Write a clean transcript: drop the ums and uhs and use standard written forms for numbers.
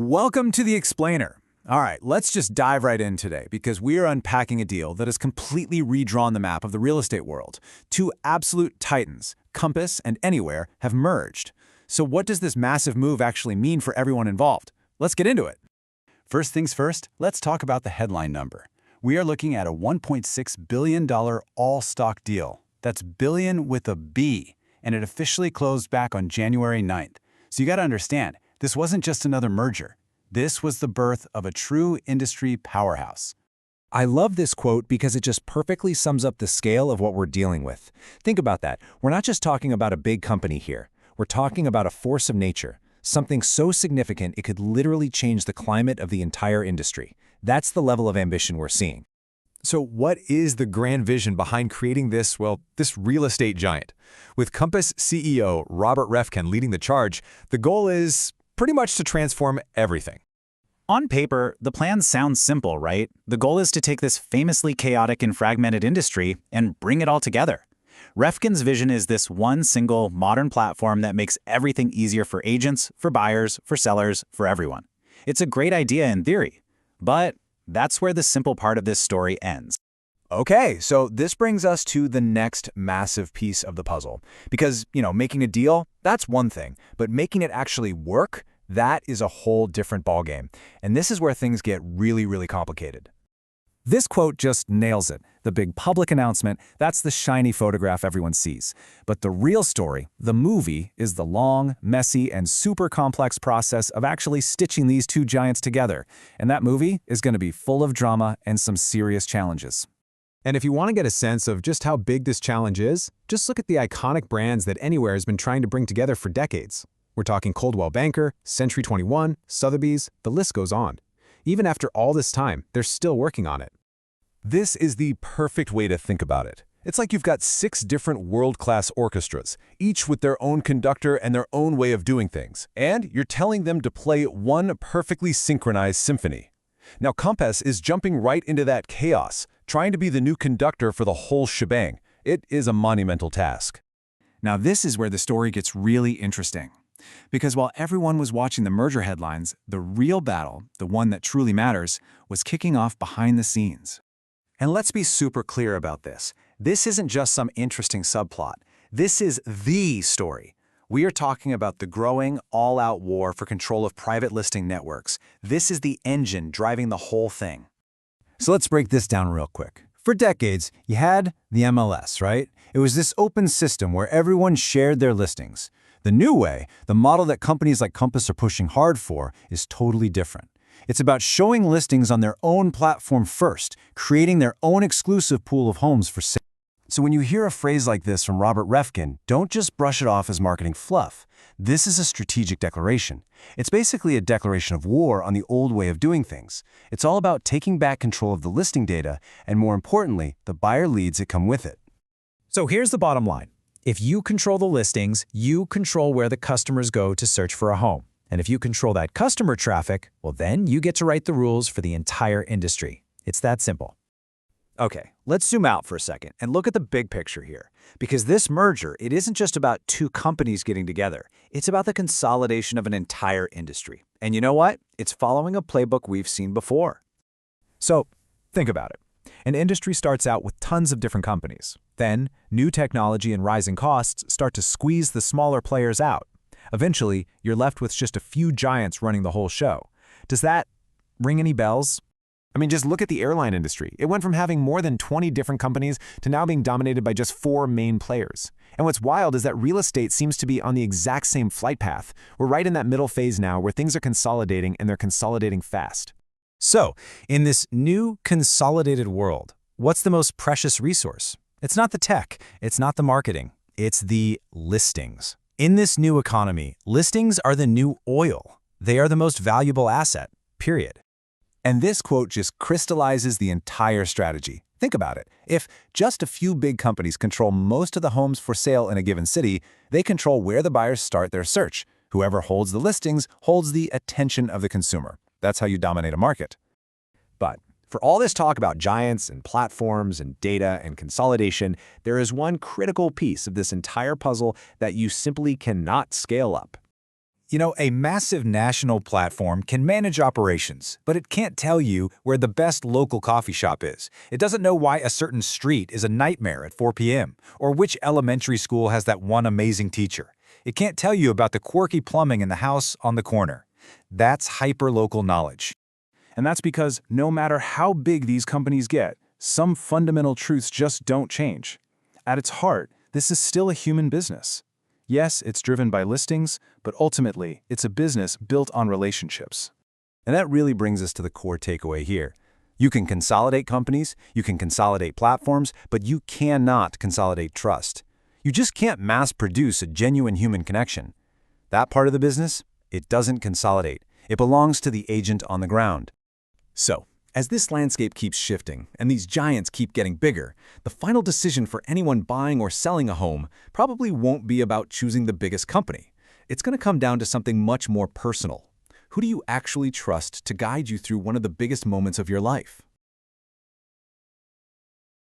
Welcome to The Explainer. All right, let's just dive right in today because we are unpacking a deal that has completely redrawn the map of the real estate world. Two absolute titans, Compass and Anywhere, have merged. So what does this massive move actually mean for everyone involved? Let's get into it. First things first, let's talk about the headline number. We are looking at a $1.6 billion all-stock deal. That's billion with a B, and it officially closed back on January 9th. So you got to understand, this wasn't just another merger. This was the birth of a true industry powerhouse. I love this quote because it just perfectly sums up the scale of what we're dealing with. Think about that. We're not just talking about a big company here. We're talking about a force of nature, something so significant it could literally change the climate of the entire industry. That's the level of ambition we're seeing. So what is the grand vision behind creating this real estate giant? With Compass CEO Robert Reffkin leading the charge, the goal is pretty much to transform everything. On paper, the plan sounds simple, right? The goal is to take this famously chaotic and fragmented industry and bring it all together. Reffkin's vision is this one single, modern platform that makes everything easier for agents, for buyers, for sellers, for everyone. It's a great idea in theory, but that's where the simple part of this story ends. Okay, so this brings us to the next massive piece of the puzzle. Because, making a deal, that's one thing, but making it actually work, that is a whole different ballgame. And this is where things get really, really complicated. This quote just nails it. The big public announcement, that's the shiny photograph everyone sees. But the real story, the movie, is the long, messy, and super complex process of actually stitching these two giants together. And that movie is going to be full of drama and some serious challenges. And if you want to get a sense of just how big this challenge is, just look at the iconic brands that Anywhere has been trying to bring together for decades. We're talking Coldwell Banker, Century 21, Sotheby's, the list goes on. Even after all this time, they're still working on it. This is the perfect way to think about it. It's like you've got 6 different world-class orchestras, each with their own conductor and their own way of doing things, and you're telling them to play one perfectly synchronized symphony. Now Compass is jumping right into that chaos, trying to be the new conductor for the whole shebang. It is a monumental task. Now this is where the story gets really interesting. Because while everyone was watching the merger headlines, the real battle, the one that truly matters, was kicking off behind the scenes. And let's be super clear about this. This isn't just some interesting subplot. This is the story. We are talking about the growing, all-out war for control of private listing networks. This is the engine driving the whole thing. So let's break this down real quick. For decades, you had the MLS, right? It was this open system where everyone shared their listings. The new way, the model that companies like Compass are pushing hard for, is totally different. It's about showing listings on their own platform first, creating their own exclusive pool of homes for sale. So when you hear a phrase like this from Robert Reffkin, don't just brush it off as marketing fluff. This is a strategic declaration. It's basically a declaration of war on the old way of doing things. It's all about taking back control of the listing data and, more importantly, the buyer leads that come with it. So here's the bottom line. If you control the listings, you control where the customers go to search for a home. And if you control that customer traffic, well then you get to write the rules for the entire industry. It's that simple. Okay, let's zoom out for a second and look at the big picture here. Because this merger, it isn't just about two companies getting together. It's about the consolidation of an entire industry. And you know what? It's following a playbook we've seen before. So think about it. An industry starts out with tons of different companies. Then, new technology and rising costs start to squeeze the smaller players out. Eventually, you're left with just a few giants running the whole show. Does that ring any bells? I mean, just look at the airline industry. It went from having more than 20 different companies to now being dominated by just 4 main players. And what's wild is that real estate seems to be on the exact same flight path. We're right in that middle phase now where things are consolidating, and they're consolidating fast. So, in this new consolidated world, what's the most precious resource? It's not the tech, it's not the marketing, it's the listings. In this new economy, listings are the new oil. They are the most valuable asset, period. And this quote just crystallizes the entire strategy. Think about it. If just a few big companies control most of the homes for sale in a given city, they control where the buyers start their search. Whoever holds the listings holds the attention of the consumer. That's how you dominate a market. But for all this talk about giants and platforms and data and consolidation, there is one critical piece of this entire puzzle that you simply cannot scale up. You know, a massive national platform can manage operations, but it can't tell you where the best local coffee shop is. It doesn't know why a certain street is a nightmare at 4 p.m., or which elementary school has that one amazing teacher. It can't tell you about the quirky plumbing in the house on the corner. That's hyper-local knowledge. And that's because no matter how big these companies get, some fundamental truths just don't change. At its heart, this is still a human business. Yes, it's driven by listings, but ultimately, it's a business built on relationships. And that really brings us to the core takeaway here. You can consolidate companies, you can consolidate platforms, but you cannot consolidate trust. You just can't mass-produce a genuine human connection. That part of the business, it doesn't consolidate. It belongs to the agent on the ground. So, as this landscape keeps shifting and these giants keep getting bigger, the final decision for anyone buying or selling a home probably won't be about choosing the biggest company. It's going to come down to something much more personal. Who do you actually trust to guide you through one of the biggest moments of your life?